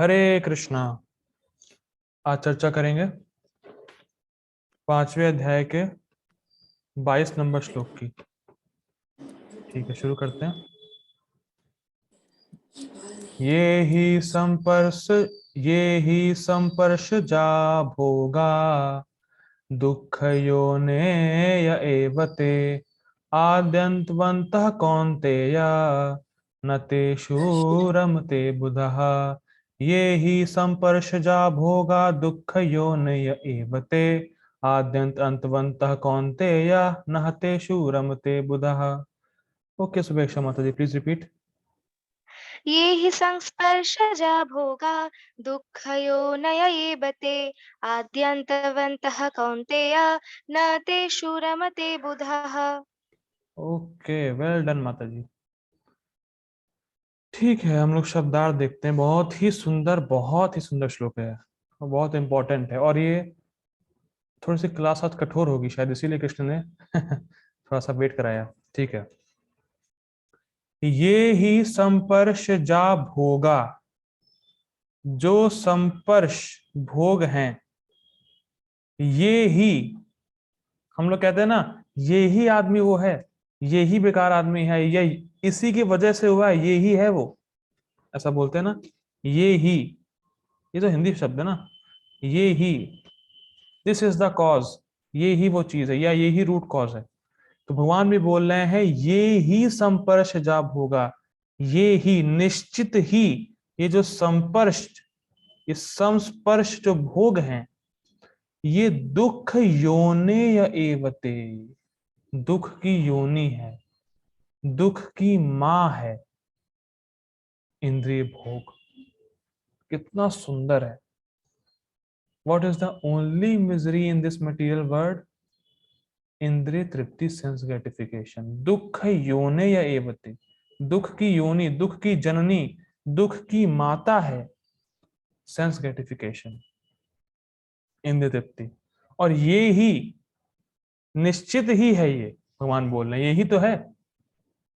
हरे कृष्णा। आज चर्चा करेंगे 5वें अध्याय के 22 नंबर श्लोक की। ठीक है, शुरू करते हैं। ये ही संपर्श जा भोगा दुःख योनेय एव ते आद्यन्तवन्तः कौन्तेय न तेषु रमते बुधः। ये ही संपर्श जा भोगा दुःख योनय एव ते आद्यंत अंतवन्तः कौन्तेय न तेषु रमते बुधः। ओके सुभेक्षा माता जी, प्लीज रिपीट। ये हि संस्पर्शजा भोगा दुःखयोनय एव ते आद्यन्तवन्तः कौन्तेय न तेषु रमते बुधः। ओके, वेल डन माता जी। ठीक है, हम लोग शब्दार्थ देखते हैं। बहुत ही सुंदर श्लोक है और बहुत इंपॉर्टेंट है। और ये थोड़ी सी क्लास आज कठोर होगी शायद, इसीलिए कृष्ण ने थोड़ा सा वेट कराया। ठीक है। ये ही संपर्श जा भोगा, जो संपर्श भोग हैं, ये ही, हम लोग कहते हैं ना, ये ही आदमी वो है, ये ही बेकार आदमी है, ये इसी की वजह से हुआ है, ये ही है वो, ऐसा बोलते हैं ना। ये ही, ये तो हिंदी शब्द है ना। ये ही, दिस इज द कॉज, ये ही वो चीज है या ये ही रूट कॉज है। तो भगवान भी बोल रहे हैं ये ही संपर्श जाप होगा, ये ही निश्चित ही, ये जो संपर्श, ये संस्पर्श जो भोग हैं, ये दुख योने या एवते, दुख की योनि है, दुख की मां है इंद्रिय भोग। कितना सुंदर है। What is the only misery in this material world? इंद्रिय तृप्ति, सेंस ग्रेटिफिकेशन। दुख योने या एवते, दुख की योनि, दुख की जननी, दुख की माता है सेंस ग्रेटिफिकेशन, इंद्रिय तृप्ति। और ये ही निश्चित ही है, ये भगवान बोल रहे हैं यही तो है।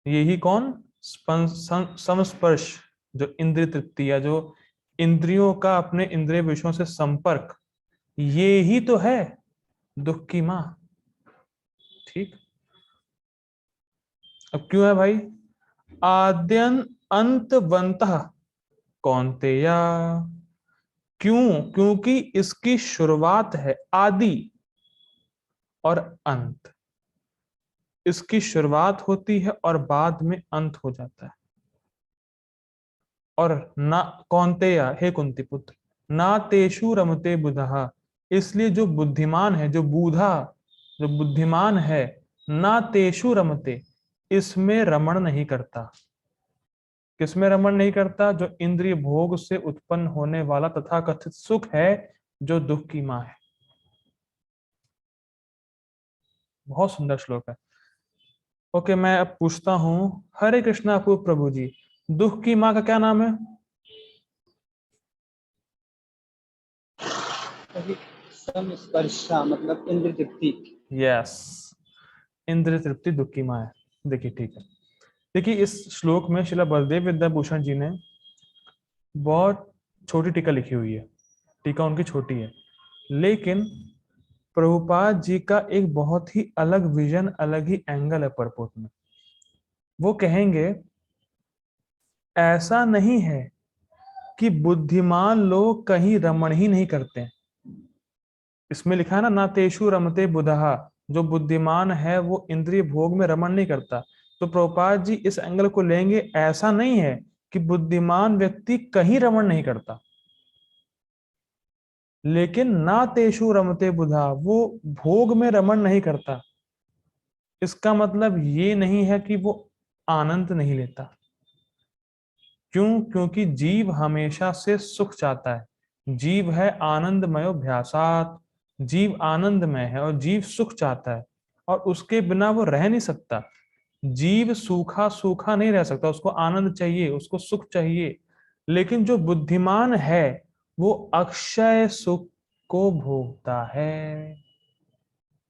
यही कौन? संस्पर्श, जो इंद्रिय तृप्ति या जो इंद्रियों का अपने इंद्रिय विषयों से संपर्क, ये ही तो है दुख की मां। ठीक। अब क्यों है भाई? आद्यन अंतवंतः कौन्तेया, क्यों? क्योंकि इसकी शुरुआत है आदि और अंत। इसकी शुरुआत होती है और बाद में अंत हो जाता है। और ना कौन्तेया, हे कुंती पुत्र, ना तेषु रमते बुधः, इसलिए जो बुद्धिमान है, जो बूढ़ा, जो बुद्धिमान है, ना तेषु रमते, इसमें रमण नहीं करता। किसमें रमण नहीं करता? जो इंद्रिय भोग से उत्पन्न होने वाला तथाकथित सुख है, जो दुख की मां है। बहुत सुंदर श्लोक है। ओके, मैं अब पूछता हूं, हरे कृष्णा अपूर्व प्रभु जी, दुख की मां का क्या नाम है? संस्पर्शा मतलब इंद्र तृप्ति। यस, इंद्रिय तृप्ति दुख की मां है। देखिए, ठीक है। देखिए, इस श्लोक में श्रीला बलदेव विद्याभूषण जी ने बहुत छोटी टीका लिखी हुई है। टीका उनकी छोटी है, लेकिन प्रभुपाद जी का एक बहुत ही अलग विजन, अलग ही एंगल है परपोर्ट में। वो कहेंगे ऐसा नहीं है कि बुद्धिमान लोग कहीं रमण ही नहीं करते। इसमें लिखा है ना, ना तेषु रमते बुधः, जो बुद्धिमान है वो इंद्रिय भोग में रमण नहीं करता। तो प्रभुपाद जी इस एंगल को लेंगे, ऐसा नहीं है कि बुद्धिमान व्यक्ति कहीं रमण नहीं करता, लेकिन ना तेषु रमते बुधा, वो भोग में रमण नहीं करता। इसका मतलब ये नहीं है कि वो आनंद नहीं लेता। क्यों? क्योंकि जीव हमेशा से सुख चाहता है। जीव है आनंदमय अभ्यासात, जीव आनंदमय है और जीव सुख चाहता है, और उसके बिना वो रह नहीं सकता। जीव सूखा सूखा नहीं रह सकता, उसको आनंद चाहिए, उसको सुख चाहिए। लेकिन जो बुद्धिमान है वो अक्षय सुख को भोगता है।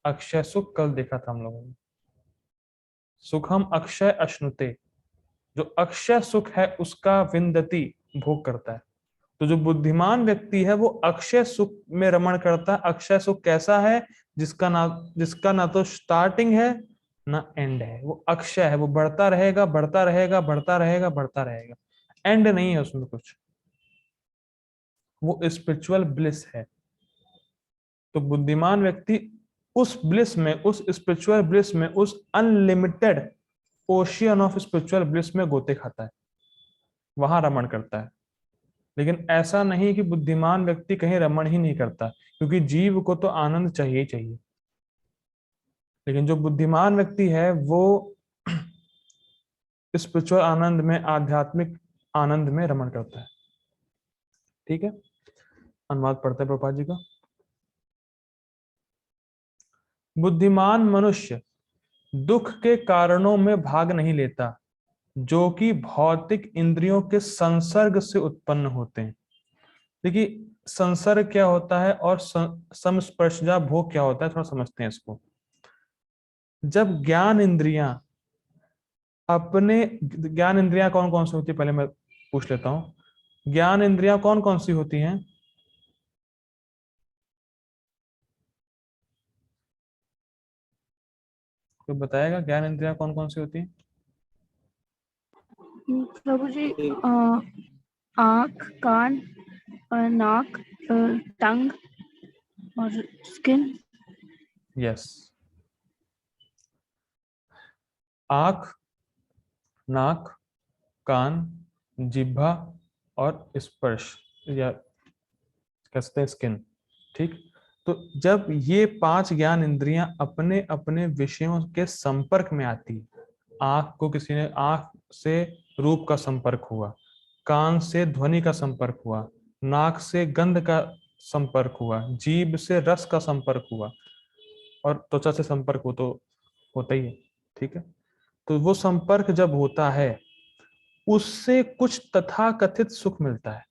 अक्षय सुख कल देखा था हम लोगों ने। सुखम अक्षय अश्नुते, जो अक्षय सुख है उसका विंदती, भोग करता है। तो जो बुद्धिमान व्यक्ति है वो अक्षय सुख में रमण करता है। अक्षय सुख कैसा है? जिसका ना तो स्टार्टिंग है ना एंड है, वो अक्षय है, वो बढ़ता रहेगा बढ़ता रहेगा बढ़ता रहेगा बढ़ता रहेगा, एंड नहीं है उसमें कुछ, वो स्पिरिचुअल ब्लिस है। तो बुद्धिमान व्यक्ति उस ब्लिस में, उस स्पिरिचुअल ब्लिस में, उस unlimited ocean of spiritual bliss में गोते खाता है, वहां रमण करता है। लेकिन ऐसा नहीं कि बुद्धिमान व्यक्ति कहीं रमण ही नहीं करता, क्योंकि जीव को तो आनंद चाहिए ही चाहिए। लेकिन जो बुद्धिमान व्यक्ति है वो स्पिरिचुअल आनंद में, आध्यात्मिक आनंद में रमण करता है। ठीक है, अनुवाद पढ़ते हैं प्रभुपाद जी का। बुद्धिमान मनुष्य दुख के कारणों में भाग नहीं लेता, जो कि भौतिक इंद्रियों के संसर्ग से उत्पन्न होते हैं। देखिए, संसर्ग क्या होता है और समस्पर्शजा भोग क्या होता है, थोड़ा समझते हैं इसको। जब ज्ञान इंद्रियां ज्ञान इंद्रियां कौन कौन सी होती है, पहले मैं पूछ लेता हूं। ज्ञान इंद्रियां कौन कौन सी होती हैं? कोई बताएगा ज्ञान इंद्रियां कौन कौन सी होती हैं? प्रभु जी, आँख, कान, नाक, टंग और स्किन। यस, आंख, नाक, कान, जिह्वा और स्पर्श, या कहते हैं स्किन। ठीक, तो जब ये 5 ज्ञान इंद्रियां अपने अपने विषयों के संपर्क में आती, आंख को किसी ने, आंख से रूप का संपर्क हुआ, कान से ध्वनि का संपर्क हुआ, नाक से गंध का संपर्क हुआ, जीभ से रस का संपर्क हुआ, और त्वचा से संपर्क हो तो होता ही है। ठीक है, तो वो संपर्क जब होता है उससे कुछ तथाकथित सुख मिलता है।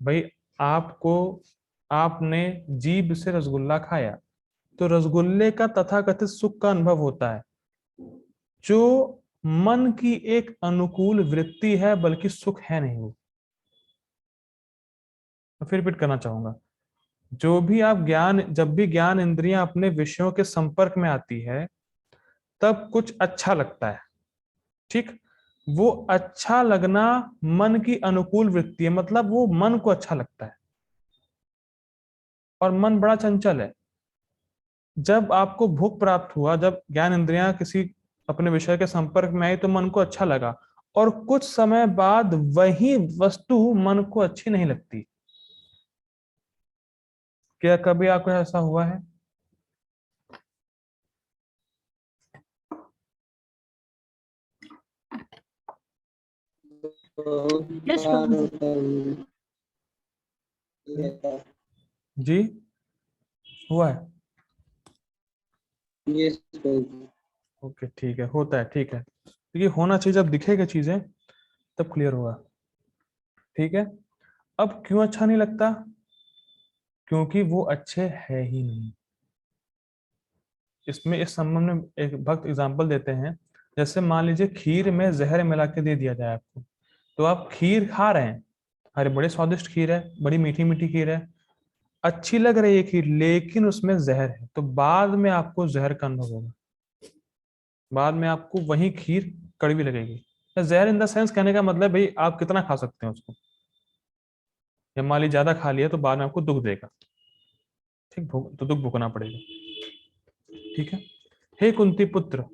भाई, आपको, आपने जीभ से रसगुल्ला खाया तो रसगुल्ले का तथाकथित सुख का अनुभव होता है, जो मन की एक अनुकूल वृत्ति है, बल्कि सुख है नहीं वो। फिर रिपीट करना चाहूंगा, जो भी आप ज्ञान, जब भी ज्ञान इंद्रियां अपने विषयों के संपर्क में आती है तब कुछ अच्छा लगता है। ठीक, वो अच्छा लगना मन की अनुकूल वृत्ति है, मतलब वो मन को अच्छा लगता है, और मन बड़ा चंचल है। जब आपको भोग प्राप्त हुआ, जब ज्ञान इंद्रियां किसी अपने विषय के संपर्क में आई तो मन को अच्छा लगा, और कुछ समय बाद वही वस्तु मन को अच्छी नहीं लगती। क्या कभी आपको ऐसा हुआ है? यस प्रभु जी, हुआ है? ओके, ठीक है, होता है, ठीक है। देखिए, होना चाहिए, जब दिखेगा चीजें तब क्लियर होगा। ठीक है, अब क्यों अच्छा नहीं लगता? क्योंकि वो अच्छे है ही नहीं। इसमें, इस संबंध में एक भक्त एग्जांपल देते हैं। जैसे मान लीजिए खीर में जहर मिला के दे दिया जाए आपको, तो आप खीर खा रहे हैं, अरे बड़े स्वादिष्ट खीर है, बड़ी मीठी मीठी खीर है, अच्छी लग रही है खीर, लेकिन उसमें जहर है, तो बाद में आपको जहर का अनुभव होगा, बाद में आपको वही खीर कड़वी लगेगी। जहर इन द सेंस, कहने का मतलब भाई आप कितना खा सकते हैं उसको, या मान लीजिए ज्यादा खा लिया तो बाद में आपको दुख देगा। ठीक, तो दुख भुगतना पड़ेगा। ठीक है, हे कुंती पुत्र,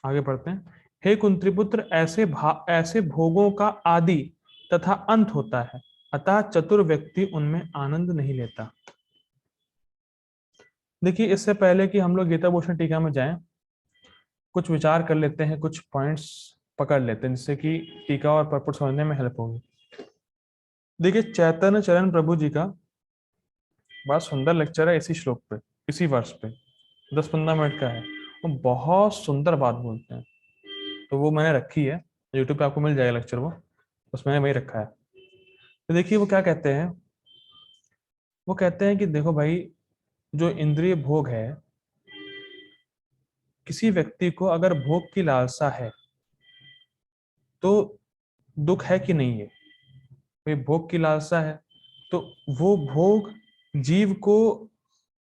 आगे बढ़ते हैं। हे कुंती पुत्र, ऐसे भोगों का आदि तथा अंत होता है, अतः चतुर व्यक्ति उनमें आनंद नहीं लेता। देखिए, इससे पहले कि हम लोग गीता भूषण टीका में जाएं, कुछ विचार कर लेते हैं, कुछ पॉइंट्स पकड़ लेते हैं, जिससे कि टीका और पurport समझने में हेल्प होगी। देखिए, चैतन्य चरण प्रभु जी का बड़ा सुंदर लेक्चर है इसी श्लोक पे, इसी वर्ष पे, 10-15 मिनट का है। वो बहुत सुंदर बात बोलते हैं, तो वो मैंने रखी है, यूट्यूब पे आपको मिल जाएगा लेक्चर, वो बस मैंने वही रखा है। तो देखिए वो क्या कहते हैं, वो कहते हैं कि देखो भाई, जो इंद्रिय भोग है, किसी व्यक्ति को अगर भोग की लालसा है तो दुख है कि नहीं है? भाई भोग की लालसा है, तो वो भोग जीव को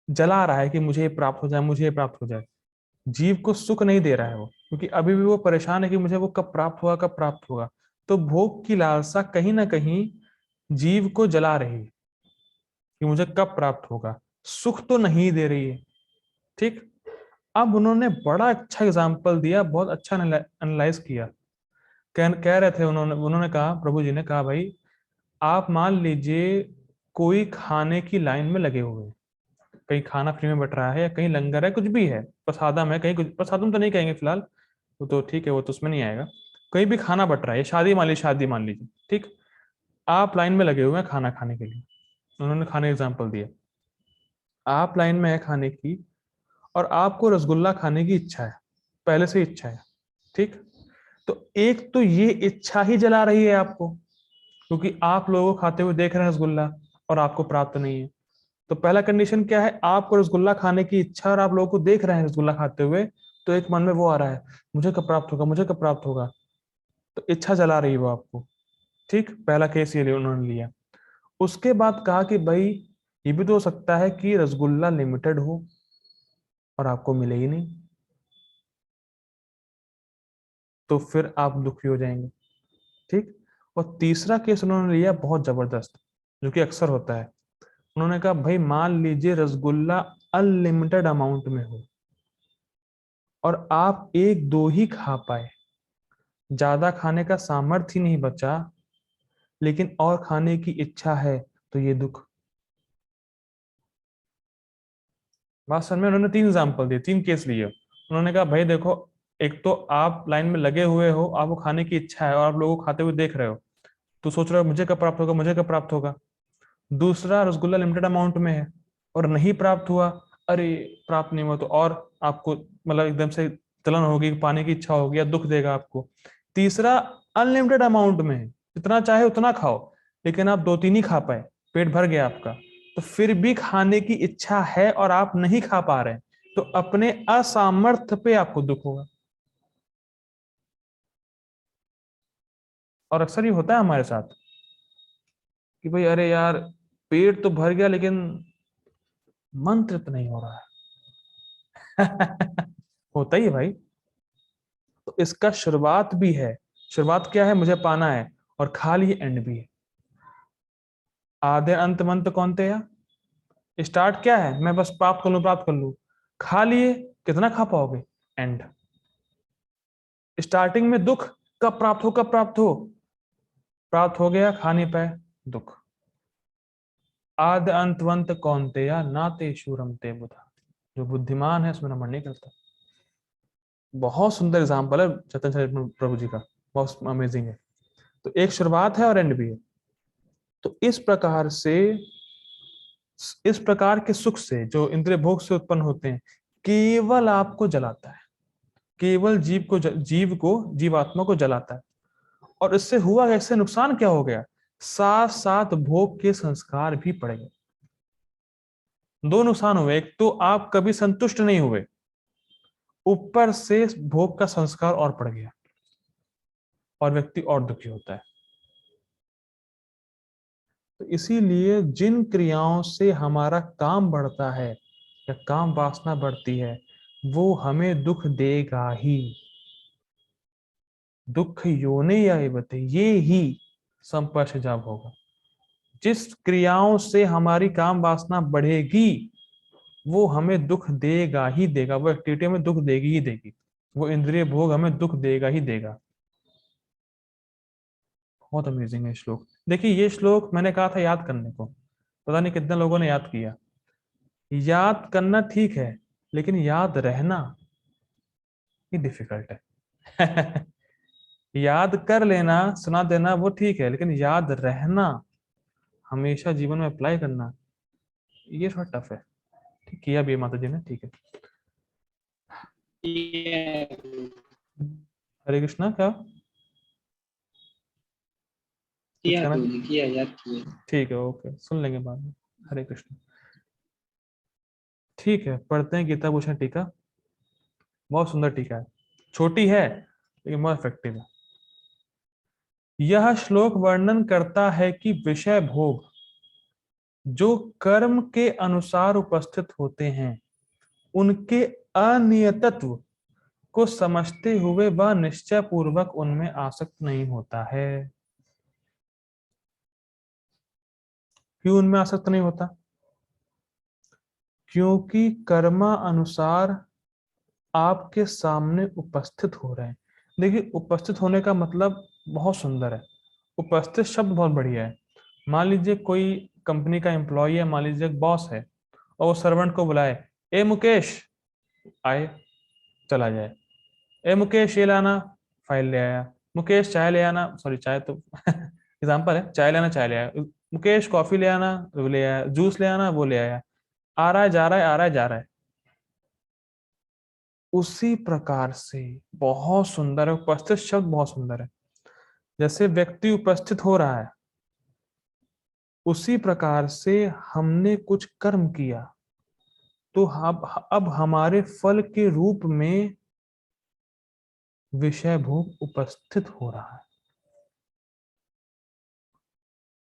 जला रहा है कि मुझे ये प्राप्त हो जाए, मुझे ये प्राप्त हो जाए। जीव को सुख नहीं दे रहा है वो, क्योंकि अभी भी वो परेशान है कि मुझे वो कब प्राप्त होगा, कब प्राप्त होगा। तो भोग की लालसा कहीं ना कहीं जीव को जला रही है कि मुझे कब प्राप्त होगा, सुख तो नहीं दे रही है। ठीक। अब उन्होंने बड़ा अच्छा एग्जाम्पल दिया, बहुत अच्छा एनालाइज किया। कह रहे थे उन्होंने उन्होंने कहा, प्रभु जी ने कहा, भाई आप मान लीजिए कोई खाने की लाइन में लगे हुए हैं, कहीं खाना फ्री में बट रहा है या कहीं लंगर है, कुछ भी है, प्रसादम है, कहीं कुछ प्रसादम तो नहीं कहेंगे फिलहाल, वो तो ठीक है, वो तो उसमें नहीं आएगा। कहीं भी खाना बट रहा है, शादी मान लीजिए, शादी मान लीजिए, ठीक। आप लाइन में लगे हुए हैं खाना खाने के लिए, उन्होंने खाने एग्जाम्पल दिया। आप लाइन में है खाने की, और आपको रसगुल्ला खाने की इच्छा है, पहले से इच्छा है, ठीक। तो एक तो ये इच्छा ही जला रही है आपको, क्योंकि आप लोगों को खाते हुए देख रहे हैं रसगुल्ला और आपको प्राप्त नहीं है। तो पहला कंडीशन क्या है, आपको रसगुल्ला खाने की इच्छा और आप लोगों को देख रहे हैं रसगुल्ला खाते हुए, तो एक मन में वो आ रहा है, मुझे कब प्राप्त होगा, मुझे कब प्राप्त होगा। तो इच्छा जला रही है वो आपको। ठीक, पहला केस ये उन्होंने लिया। उसके बाद कहा कि भाई ये भी तो हो सकता है कि रसगुल्ला लिमिटेड हो और आपको मिले ही नहीं, तो फिर आप दुखी हो जाएंगे। ठीक। और तीसरा केस उन्होंने लिया बहुत जबरदस्त, जो कि अक्सर होता है। उन्होंने कहा भाई मान लीजिए रसगुल्ला अनलिमिटेड अमाउंट में हो और आप एक दो ही खा पाए, ज्यादा खाने का सामर्थ्य ही नहीं बचा, लेकिन और खाने की इच्छा है, तो ये दुख। बात समझ में? उन्होंने 3 एग्जाम्पल दिए, 3 केस लिए। उन्होंने कहा भाई देखो, एक तो आप लाइन में लगे हुए हो, आपको खाने की इच्छा है और आप लोगों को खाते हुए देख रहे हो, तो सोच रहे हो मुझे कब प्राप्त होगा, मुझे कब प्राप्त होगा। दूसरा, रसगुल्ला लिमिटेड अमाउंट में है और नहीं प्राप्त हुआ, अरे प्राप्त नहीं हुआ तो और आपको मतलब एकदम से जलन होगी, पाने की इच्छा होगी या दुख देगा आपको। तीसरा, अनलिमिटेड अमाउंट में है, जितना चाहे उतना खाओ, लेकिन आप 2-3 ही खा पाए, पेट भर गया आपका, तो फिर भी खाने की इच्छा है और आप नहीं खा पा रहे हैं, तो अपने असामर्थ्य पे आपको दुख होगा। और अक्सर ये होता है हमारे साथ कि भाई अरे यार, पेट तो भर गया लेकिन मन तृप्त नहीं हो रहा है। होता ही है भाई। तो इसका शुरुआत भी है, शुरुआत क्या है, मुझे पाना है, और खा लिए एंड भी है। आधे अंत मंत कौनते या, स्टार्ट क्या है, मैं बस प्राप्त कर लूं, प्राप्त कर लूं, खा लिए, कितना खा पाओगे, एंड। स्टार्टिंग में दुख, कब प्राप्त हो, कब प्राप्त हो, प्राप्त हो गया, खा नहीं पाए, दुख। आद अंतवंत कौनते या नाते शूरम ते बुधा, जो बुद्धिमान है उसमें नमन नहीं करता। बहुत सुंदर एग्जाम्पल है चैतन्य चरितमृ प्रभु जी का, बहुत अमेजिंग है। तो एक शुरुआत है और एंड भी है। तो इस प्रकार के सुख से, जो इंद्रिय भोग से उत्पन्न होते हैं, केवल आपको जलाता है, केवल जीवात्मा को जलाता है। और इससे हुआ कैसे, नुकसान क्या हो गया, साथ साथ भोग के संस्कार भी पड़ गए। 2 नुकसान हुए, एक तो आप कभी संतुष्ट नहीं हुए, ऊपर से भोग का संस्कार और पड़ गया, और व्यक्ति और दुखी होता है। तो इसीलिए जिन क्रियाओं से हमारा काम बढ़ता है या काम वासना बढ़ती है, वो हमें दुख देगा ही। दुख योनि या एवते, ये ही संपर्श जाब होगा। जिस क्रियाओं से हमारी काम वासना बढ़ेगी, वो हमें दुख देगा ही देगा, वो एक्टिविटी में दुख देगी ही देगी, वो इंद्रिय भोग हमें दुख देगा ही देगा। बहुत अमेजिंग है श्लोक। देखिए ये श्लोक मैंने कहा था याद करने को, पता नहीं कितने लोगों ने याद किया। याद करना ठीक है, लेकिन याद रहना ही डिफिकल्ट है। याद कर लेना, सुना देना वो ठीक है, लेकिन याद रहना, हमेशा जीवन में अप्लाई करना, ये थोड़ा टफ है। ठीक किया भी है माता जी ने, ठीक है। हरे कृष्णा, क्या कुछ कहना? किया याद किया। ठीक है, ओके, सुन लेंगे बाद में। हरे कृष्ण। ठीक है, पढ़ते हैं गीता भूषण टीका। बहुत सुंदर टीका है, छोटी है लेकिन बहुत इफेक्टिव है। यह श्लोक वर्णन करता है कि विषय भोग जो कर्म के अनुसार उपस्थित होते हैं उनके अनियतत्व को समझते हुए वह निश्चय पूर्वक उनमें आसक्त नहीं होता है। क्यों उनमें आसक्त नहीं होता? क्योंकि कर्मा अनुसार आपके सामने उपस्थित हो रहे हैं। देखिए, उपस्थित होने का मतलब बहुत सुंदर है। उपस्थित शब्द बहुत बढ़िया है। मान लीजिए कोई कंपनी का एम्प्लॉय है, मान लीजिए एक बॉस है, और वो सर्वेंट को बुलाए, ए मुकेश, आए, चला जाए। ए मुकेश ये लाना, फाइल ले आया। मुकेश चाय ले आना, सॉरी चाय तो एग्जाम्पल है, चाय लेना, चाय ले आया। मुकेश कॉफी ले आना, वो ले आया। जूस ले आना, वो ले आया। आ रहा है, जा रहा है, आ रहा है, जा रहा है। उसी प्रकार से बहुत सुंदर है, उपस्थित शब्द बहुत सुंदर है। जैसे व्यक्ति उपस्थित हो रहा है, उसी प्रकार से हमने कुछ कर्म किया तो अब हमारे फल के रूप में विषय भोग उपस्थित हो रहा है।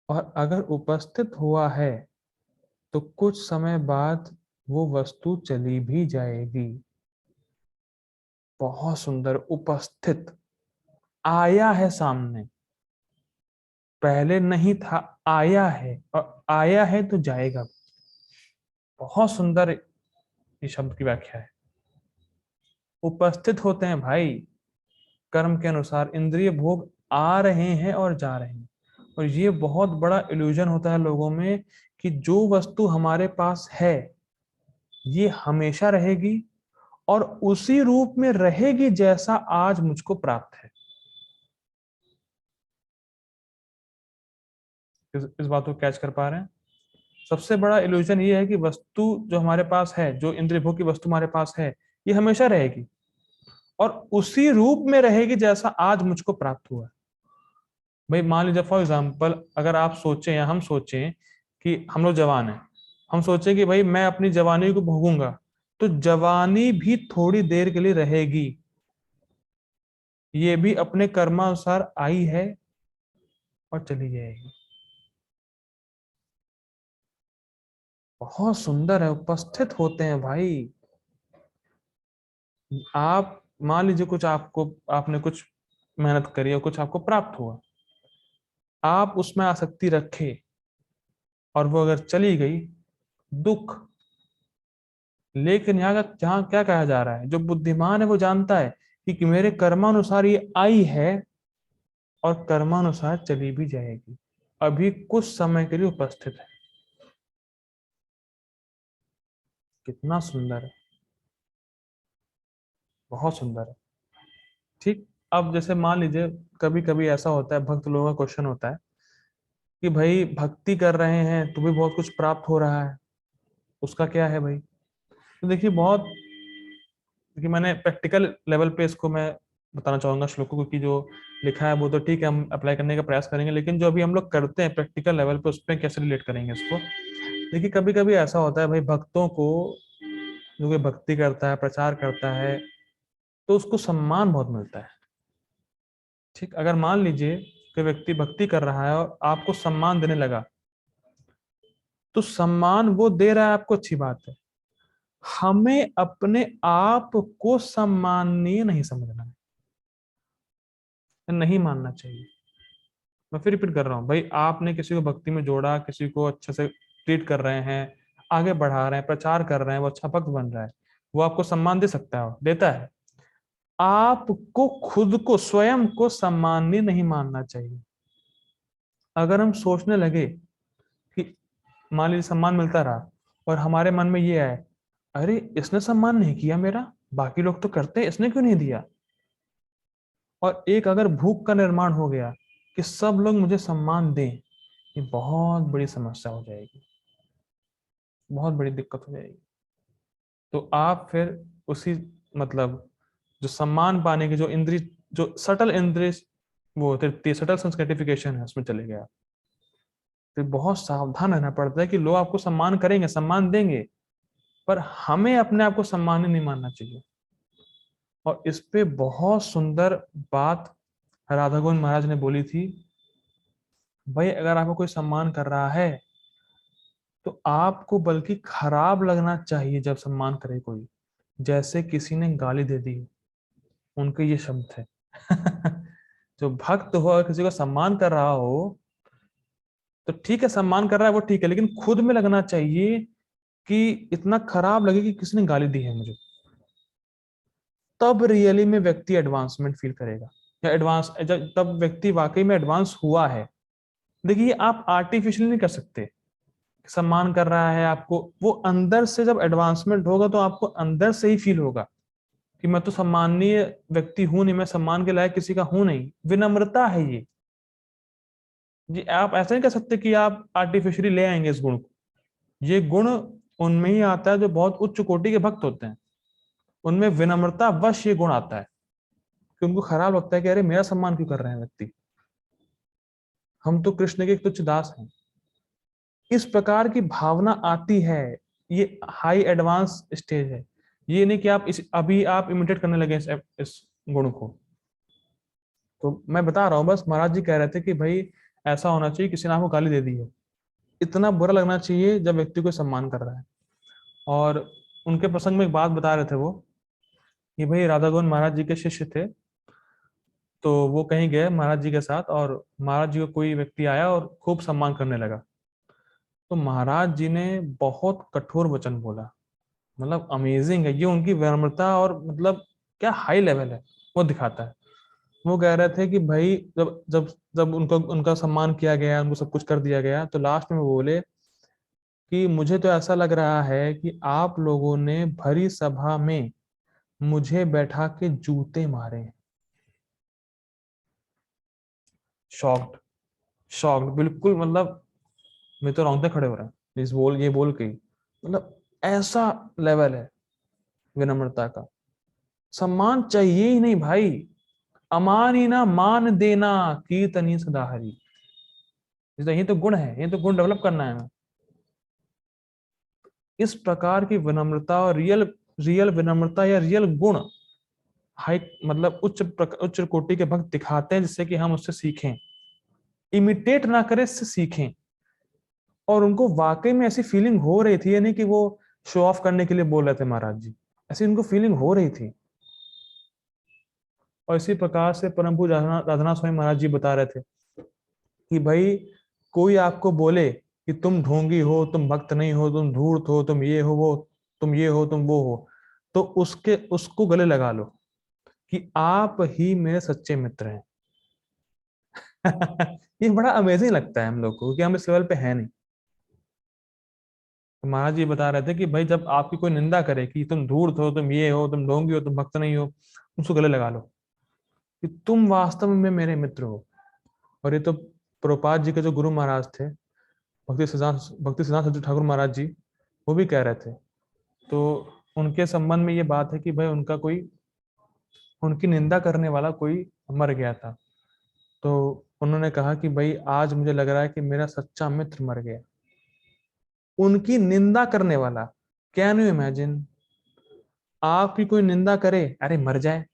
और अगर उपस्थित हुआ है तो कुछ समय बाद वो वस्तु चली भी जाएगी। बहुत सुंदर, उपस्थित, आया है सामने, पहले नहीं था, आया है, और आया है तो जाएगा। बहुत सुंदर ये शब्द की व्याख्या है। उपस्थित होते हैं भाई, कर्म के अनुसार इंद्रिय भोग आ रहे हैं और जा रहे हैं। और ये बहुत बड़ा इल्यूजन होता है लोगों में कि जो वस्तु हमारे पास है ये हमेशा रहेगी और उसी रूप में रहेगी जैसा आज मुझको प्राप्त है। इस बात को कैच कर पा रहे हैं? सबसे बड़ा इल्यूजन ये है कि वस्तु जो हमारे पास है, जो इंद्रिय भोग की वस्तु हमारे पास है, ये हमेशा रहेगी और उसी रूप में रहेगी जैसा आज मुझको प्राप्त हुआ। भाई मान लीजिए फॉर एग्जाम्पल, अगर आप सोचें या हम सोचें कि हम लोग जवान हैं, हम सोचें कि भाई मैं अपनी जवानी को भोगूंगा, तो जवानी भी थोड़ी देर के लिए रहेगी। ये भी अपने कर्मानुसार आई है और चली जाएगी। बहुत सुंदर है, उपस्थित होते हैं भाई। आप मान लीजिए कुछ आपने कुछ मेहनत करी और कुछ आपको प्राप्त हुआ, आप उसमें आसक्ति रखे और वो अगर चली गई, दुख। लेकिन यहाँ का जहाँ क्या कहा जा रहा है, जो बुद्धिमान है वो जानता है कि मेरे कर्मानुसार ये आई है और कर्मानुसार चली भी जाएगी, अभी कुछ समय के लिए उपस्थित है। कितना सुंदर है, बहुत सुंदर है। ठीक, अब जैसे मान लीजिए कभी कभी ऐसा होता है, भक्त लोगों का क्वेश्चन होता है कि भाई भक्ति कर रहे हैं तो भी बहुत कुछ प्राप्त हो रहा है, उसका क्या है भाई? तो देखिए, देखिए मैंने प्रैक्टिकल लेवल पे इसको मैं बताना चाहूंगा श्लोकों को, कि जो लिखा है वो तो ठीक है, हम अप्लाई करने का प्रयास करेंगे, लेकिन जो अभी हम लोग करते हैं प्रैक्टिकल लेवल पे, उस पर कैसे रिलेट करेंगे इसको। देखिए कभी कभी ऐसा होता है भाई, भक्तों को, जो कोई भक्ति करता है, प्रचार करता है, तो उसको सम्मान बहुत मिलता है। ठीक, अगर मान लीजिए कोई व्यक्ति भक्ति कर रहा है और आपको सम्मान देने लगा, तो सम्मान वो दे रहा है आपको, अच्छी बात है। हमें अपने आप को सम्माननीय नहीं समझना है, नहीं मानना चाहिए। मैं फिर रिपीट कर रहा हूँ भाई, आपने किसी को भक्ति में जोड़ा, किसी को अच्छे से ट्रीट कर रहे हैं, आगे बढ़ा रहे हैं, प्रचार कर रहे हैं, वो अच्छा भक्त बन रहा है, वो आपको सम्मान दे सकता है, देता है। आपको खुद को, स्वयं को सम्माननीय नहीं मानना चाहिए। अगर हम सोचने लगे कि मान लीजिए सम्मान मिलता रहा और हमारे मन में ये आए, अरे इसने सम्मान नहीं किया मेरा, बाकी लोग तो करते हैं, इसने क्यों नहीं दिया, और एक अगर भूख का निर्माण हो गया कि सब लोग मुझे सम्मान दें, ये बहुत बड़ी समस्या हो जाएगी, बहुत बड़ी दिक्कत हो जाएगी। तो आप फिर उसी, मतलब जो सम्मान पाने की जो इंद्रिय, जो सटल इंद्रिय, वो तृप्ति, सटल संस्कृतिफिकेशन है, उसमें चले गए आप। फिर बहुत सावधान रहना पड़ता है कि लोग आपको सम्मान करेंगे, सम्मान देंगे, पर हमें अपने आप को सम्मानित नहीं मानना चाहिए। और इस पे बहुत सुंदर बात राधा गोविंद महाराज ने बोली थी, भाई अगर आपको कोई सम्मान कर रहा है तो आपको बल्कि खराब लगना चाहिए जब सम्मान करे कोई, जैसे किसी ने गाली दे दी। उनके ये शब्द थे। जो भक्त हो और किसी को सम्मान कर रहा हो तो ठीक है, सम्मान कर रहा है वो ठीक है, लेकिन खुद में लगना चाहिए कि इतना खराब लगे कि किसी ने गाली दी है मुझे। तब रियली में व्यक्ति एडवांसमेंट फील करेगा, या एडवांस तब व्यक्ति वाकई में एडवांस हुआ है। देखिए आप आर्टिफिशियल नहीं कर सकते। सम्मान कर रहा है आपको, वो अंदर से जब एडवांसमेंट होगा तो आपको अंदर से ही फील होगा कि मैं तो सम्माननीय व्यक्ति हूं नहीं, मैं सम्मान के लायक किसी का हूं नहीं। विनम्रता है ये जी। आप ऐसा नहीं कर सकते कि आप आर्टिफिशियली ले आएंगे इस गुण को। ये गुण उनमें ही आता है जो बहुत उच्च कोटि के भक्त होते हैं। उनमें विनम्रता वश ये गुण आता है कि उनको खराब लगता है कि अरे मेरा सम्मान क्यों कर रहे हैं व्यक्ति, हम तो कृष्ण के तुच्छ दास हैं। इस प्रकार की भावना आती है, ये हाई एडवांस स्टेज है। ये नहीं कि आप अभी आप इमिटेट करने लगे इस गुण को। तो मैं बता रहा हूँ, बस महाराज जी कह रहे थे कि भाई ऐसा होना चाहिए, किसी ने आपको गाली दे दी है, इतना बुरा लगना चाहिए जब व्यक्ति को सम्मान कर रहा है। और उनके प्रसंग में एक बात बता रहे थे वो, कि भाई राधा गोविंद महाराज जी के शिष्य थे। तो वो कहीं गए महाराज जी के साथ, और महाराज जी को कोई व्यक्ति आया और खूब सम्मान करने लगा। तो महाराज जी ने बहुत कठोर वचन बोला। मतलब अमेजिंग है ये, उनकी विनम्रता और मतलब क्या हाई लेवल है वो दिखाता है। वो कह रहे थे कि भाई जब जब जब उनको उनका सम्मान किया गया, उनको सब कुछ कर दिया गया, तो लास्ट में वो बोले कि मुझे तो ऐसा लग रहा है कि आप लोगों ने भरी सभा में मुझे बैठा के जूते मारे। शॉक्ड, शॉक्ड बिल्कुल, मतलब मैं तो रोंगटे खड़े हो रहे हैं ये बोल के ही। मतलब ऐसा लेवल है विनम्रता का। सम्मान चाहिए ही नहीं भाई, अमान ही ना मान देना, कीर्तनी सदाहरी। ये तो गुण है, ये तो गुण डेवलप करना है हमें। इस प्रकार की विनम्रता और रियल विनम्रता या रियल गुण हाई मतलब उच्च कोटि के भक्त दिखाते हैं, जिससे कि हम उससे सीखें, इमिटेट ना करें, इससे सीखें। और उनको वाकई में ऐसी फीलिंग हो रही थी, यानी कि वो शो ऑफ करने के लिए बोल रहे थे महाराज जी, ऐसी उनको फीलिंग हो रही थी। और इसी प्रकार से परम पूज्य राधानाथ स्वामी महाराज जी बता रहे थे कि भाई कोई आपको बोले कि तुम ढोंगी हो, तुम भक्त नहीं हो, तुम धूर्त हो, तुम ये हो वो, तुम ये हो तुम वो हो, तो उसको गले लगा लो कि आप ही मेरे सच्चे मित्र हैं। ये बड़ा अमेजिंग लगता है हम लोग को, क्योंकि हम इस लेवल पे है नहीं। तो महाराज जी बता रहे थे कि भाई जब आपकी कोई निंदा करे कि तुम धूर्त हो, तुम ये हो, तुम ढोंगी हो, तुम भक्त नहीं हो, उसको गले लगा लो कि तुम वास्तव में मेरे मित्र हो। और ये तो प्रभुपाद जी के जो गुरु महाराज थे, भक्ति सिद्धांत सच्चिदानंद ठाकुर महाराज जी, वो भी कह रहे थे। तो उनके संबंध में ये बात है कि भाई उनकी निंदा करने वाला कोई मर गया था। तो उन्होंने कहा कि भाई आज मुझे लग रहा है कि मेरा सच्चा मित्र मर गया। उनकी निंदा करने वाला, कैन यू इमेजिन, आपकी कोई निंदा करे, अरे मर जाए।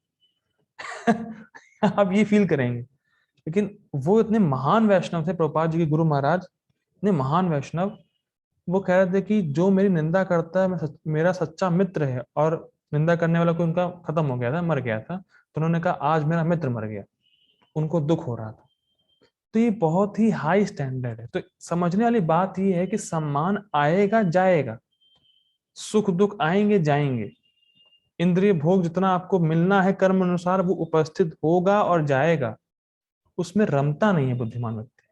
आप ये फील करेंगे। लेकिन वो इतने महान वैष्णव थे, प्रभुपाद जी के गुरु महाराज इतने महान वैष्णव, वो कह रहे थे कि जो मेरी निंदा करता है मेरा सच्चा मित्र है। और निंदा करने वाला कोई उनका खत्म हो गया था, मर गया था। तो उन्होंने कहा आज मेरा मित्र मर गया, उनको दुख हो रहा था। तो ये बहुत ही हाई स्टैंडर्ड है। तो समझने वाली बात ये है कि सम्मान आएगा जाएगा, सुख दुख आएंगे जाएंगे, इंद्रिय भोग जितना आपको मिलना है कर्म अनुसार वो उपस्थित होगा और जाएगा, उसमें रमता नहीं है बुद्धिमान व्यक्ति।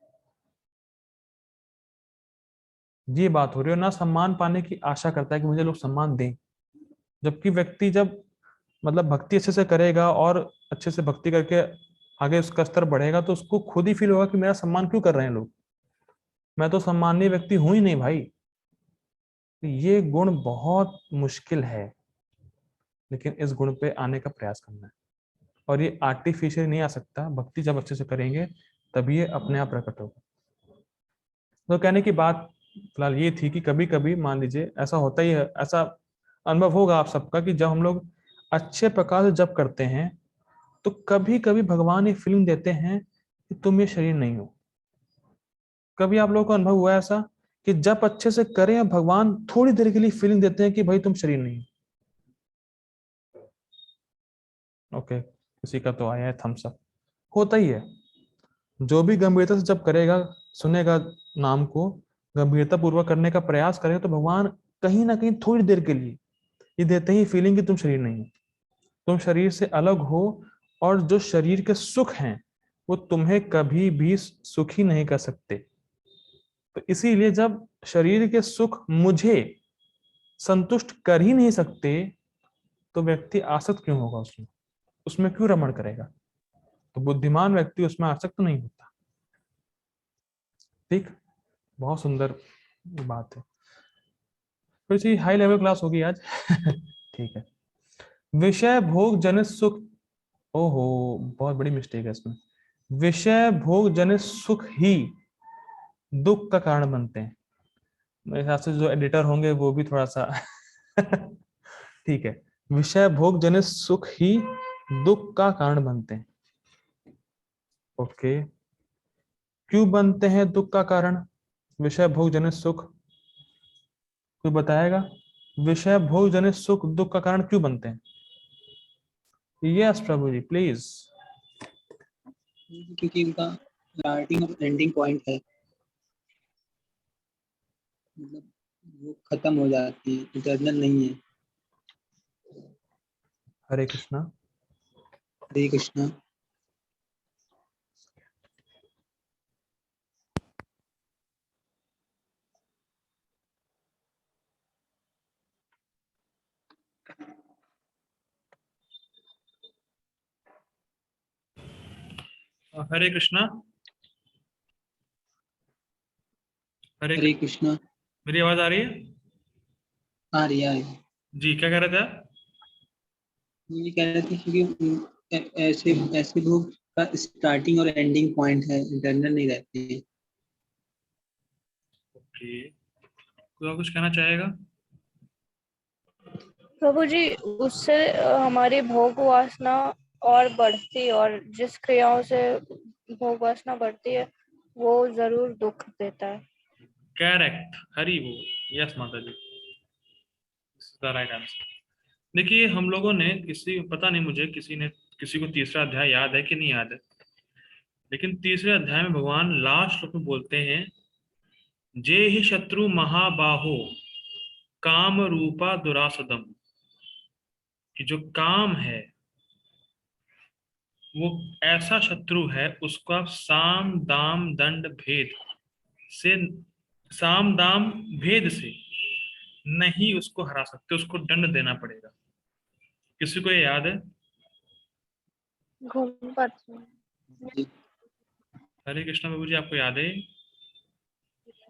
ये बात हो रही है। ना सम्मान पाने की आशा करता है कि मुझे लोग सम्मान दें, जबकि व्यक्ति जब मतलब भक्ति अच्छे से करेगा और अच्छे से भक्ति करके आगे उसका स्तर बढ़ेगा, तो उसको खुद ही फील होगा कि मेरा सम्मान क्यों कर रहे हैं लोग, मैं तो सम्माननीय व्यक्ति हूं ही नहीं भाई। ये गुण बहुत मुश्किल है, लेकिन इस गुण पे आने का प्रयास करना है। और ये आर्टिफिशियल नहीं आ सकता, भक्ति जब अच्छे से करेंगे तभी ये अपने आप प्रकट होगा। तो कहने की बात फिलहाल ये थी कि कभी कभी मान लीजिए ऐसा होता ही है, ऐसा अनुभव होगा आप सबका कि जब हम लोग अच्छे प्रकार से जप करते हैं तो कभी कभी भगवान ये फीलिंग देते हैं कि तुम ये शरीर नहीं हो। कभी आप लोगों को अनुभव हुआ है ऐसा कि जब अच्छे से करें भगवान थोड़ी देर के लिए फीलिंग देते हैं कि भाई तुम शरीर नहीं हो। ओके, किसी का तो आया है थम्स अप। होता ही है, जो भी गंभीरता से जब करेगा, सुनेगा नाम को, गंभीरता पूर्वक करने का प्रयास करेगा, तो भगवान कहीं ना कहीं थोड़ी देर के लिए ये देते ही फीलिंग कि तुम शरीर नहीं हो, तुम शरीर से अलग हो, और जो शरीर के सुख हैं वो तुम्हें कभी भी सुखी नहीं कर सकते। तो इसीलिए जब शरीर के सुख मुझे संतुष्ट कर ही नहीं सकते, तो व्यक्ति आसक्त क्यों होगा उसमें, उसमें क्यों रमण करेगा? तो बुद्धिमान व्यक्ति उसमें आसक्त नहीं होता। ठीक, बहुत सुंदर बात है। थोड़ी सी हाई लेवल क्लास होगी आज। ठीक है। विषय भोग जनित सुख, ओहो बहुत बड़ी मिस्टेक है इसमें। विषय भोग जनित सुख ही दुख का कारण बनते हैं। मेरे हिसाब से जो एडिटर होंगे वो भी थोड़ा सा ठीक है। विषय भोग जनित सुख ही दुख का कारण बनते हैं। ओके, क्यों बनते हैं दुख का कारण विषय भोग जनित सुख? कोई बताएगा? विषय भोग जनित सुख दुख का कारण क्यों बनते हैं? Yes Prabhu ji please. क्योंकि उनका स्टार्टिंग और एंडिंग पॉइंट है, मतलब वो खत्म हो जाती है, इटर्नल नहीं है। हरे कृष्णा। हरे कृष्णा। हरे कृष्णा। हरे हरे कृष्णा। मेरी आवाज आ रही है? आ रही है। जी, क्या कह रहे थे आप? ये कह रहे थे क्योंकि ऐसे ऐसे लोग का स्टार्टिंग और एंडिंग पॉइंट है, इंटरनल नहीं रहते हैं। ओके, कोई और कुछ कहना चाहेगा? प्रभु जी, उससे हमारी भोग वासना और बढ़ती, और जिस क्रियाओं से भोग वासना बढ़ती है वो जरूर दुख देता है। करेक्ट, हरी वो। यस माता जी, राइट आंसर। देखिए हम लोगों ने किसी, पता नहीं मुझे, किसी को तीसरा अध्याय याद है कि नहीं याद है, लेकिन तीसरे अध्याय में भगवान लास्ट श्लोक में बोलते हैं, जे ही शत्रु महाबाहो काम रूपा दुरासदम, कि जो काम है वो ऐसा शत्रु है, उसका साम दाम दंड भेद से, साम दाम भेद से नहीं उसको हरा सकते, उसको दंड देना पड़ेगा। किसी को ये याद है? घूम पाते हैं। जी। हरे कृष्णा बाबू जी, आपको याद है?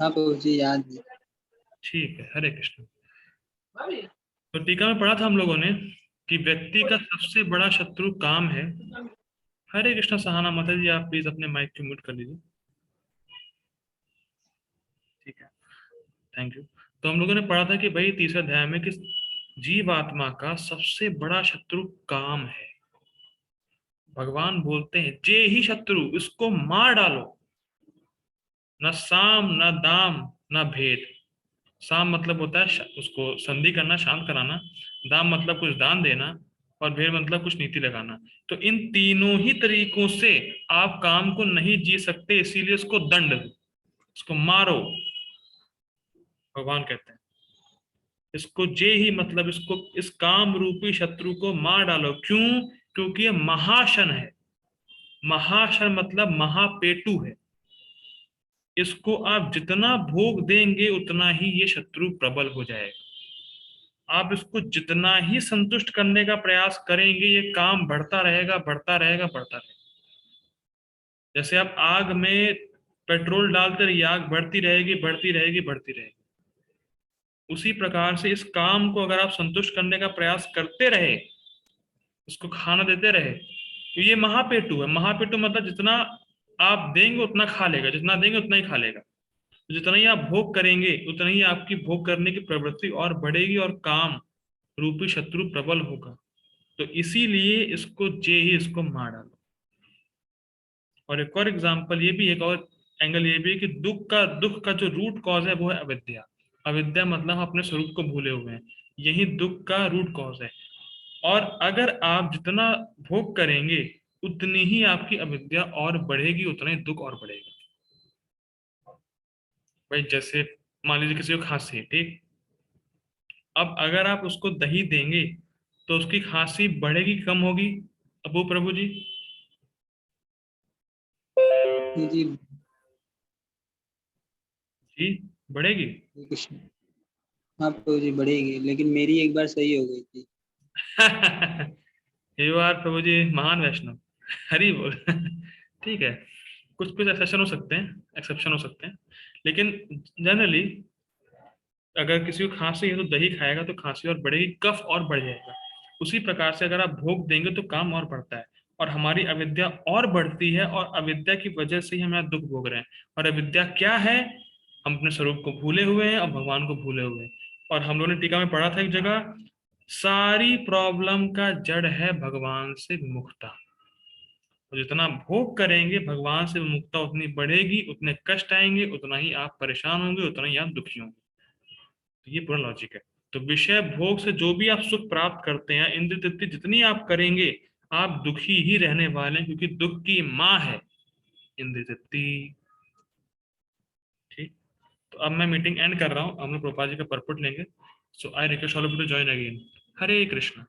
हाँ प्रभु जी, याद है। ठीक है, हरे कृष्ण। तो टीका में पढ़ा था हम लोगों ने कि व्यक्ति का सबसे बड़ा शत्रु काम है। हरे कृष्ण सहाना माता जी, आप प्लीज अपने माइक को म्यूट कर लीजिए। ठीक है, थैंक यू। तो हम लोगों ने पढ़ा था कि भाई तीसरे अध्याय में कि जीवात्मा का सबसे बड़ा शत्रु काम है। भगवान बोलते हैं जे ही शत्रु, इसको मार डालो। न साम न दाम न भेद। साम मतलब होता है उसको संधि करना, शांत कराना। दाम मतलब कुछ दान देना, और भेद मतलब कुछ नीति लगाना। तो इन तीनों ही तरीकों से आप काम को नहीं जी सकते, इसीलिए इसको दंड दो, इसको मारो। भगवान कहते हैं इसको जे ही मतलब इसको, इस काम रूपी शत्रु को मार डालो। क्यों? क्योंकि ये महाशन है। महाशन मतलब महापेटु है। इसको आप जितना भोग देंगे उतना ही ये शत्रु प्रबल हो जाएगा। आप इसको जितना ही संतुष्ट करने का प्रयास करेंगे, ये काम बढ़ता रहेगा, बढ़ता रहेगा, बढ़ता रहेगा। जैसे आप आग में पेट्रोल डालते रहिए, आग बढ़ती रहेगी, बढ़ती रहेगी, बढ़ती रहेगी। उसी प्रकार से इस काम को अगर आप संतुष्ट करने का प्रयास करते रहे, इसको खाना देते रहे, तो ये महापेटु है। महापेटु मतलब जितना आप देंगे उतना खा लेगा, जितना देंगे उतना ही खा लेगा। जितना ही आप भोग करेंगे उतना ही आपकी भोग करने की प्रवृत्ति और बढ़ेगी, और काम रूपी शत्रु प्रबल होगा। तो इसीलिए इसको जे ही इसको मार डालो। और एक और एग्जांपल ये भी, एक और एंगल ये भी है कि दुख का जो रूट कॉज है वो है अविद्या। अविद्या मतलब हम अपने स्वरूप को भूले हुए हैं, यही दुख का रूट कॉज है। और अगर आप जितना भोग करेंगे उतनी ही आपकी अविद्या और बढ़ेगी, उतना ही दुख और बढ़ेगा। भाई जैसे मान लीजिए किसी को खांसी है, ठीक, अब अगर आप उसको दही देंगे तो उसकी खांसी बढ़ेगी कि कम होगी? अबू प्रभु जी? जी जी बढ़ेगी। कृष्ण। हाँ प्रभु जी बढ़ेगी, लेकिन मेरी एक बार सही हो गई थी। यू आर प्रभु जी महान वैष्णव, हरी बोल। ठीक है, कुछ कुछ एक्सेप्शन हो सकते हैं, एक्सेप्शन हो सकते हैं, लेकिन जनरली अगर किसी को खांसी है तो दही खाएगा तो खांसी और बढ़ेगी, कफ और बढ़ जाएगा। उसी प्रकार से अगर आप भोग देंगे तो काम और बढ़ता है और हमारी अविद्या और बढ़ती है, और अविद्या की वजह से ही हम यहाँ दुख भोग रहे हैं। और अविद्या क्या है? हम अपने स्वरूप को भूले हुए हैं और भगवान को भूले हुए हैं। और हम लोगों ने टीका में पढ़ा था एक जगह, सारी प्रॉब्लम का जड़ है भगवान से विमुखता। तो जितना भोग करेंगे भगवान से विमुखता उतनी बढ़ेगी, उतने कष्ट आएंगे, उतना ही आप परेशान होंगे, उतना ही आप दुखी होंगे। तो ये पूरा लॉजिक है। तो विषय भोग से जो भी आप सुख प्राप्त करते हैं, इंद्रिय तृप्ति जितनी आप करेंगे, आप दुखी ही रहने वाले हैं, क्योंकि दुख की माँ है इंद्रिय तृप्ति। ठीक, तो अब मैं मीटिंग एंड कर रहा हूँ, हम लोग प्रभुपाद जी का परपुट लेंगे। So I request all of you to join again. Hare Krishna.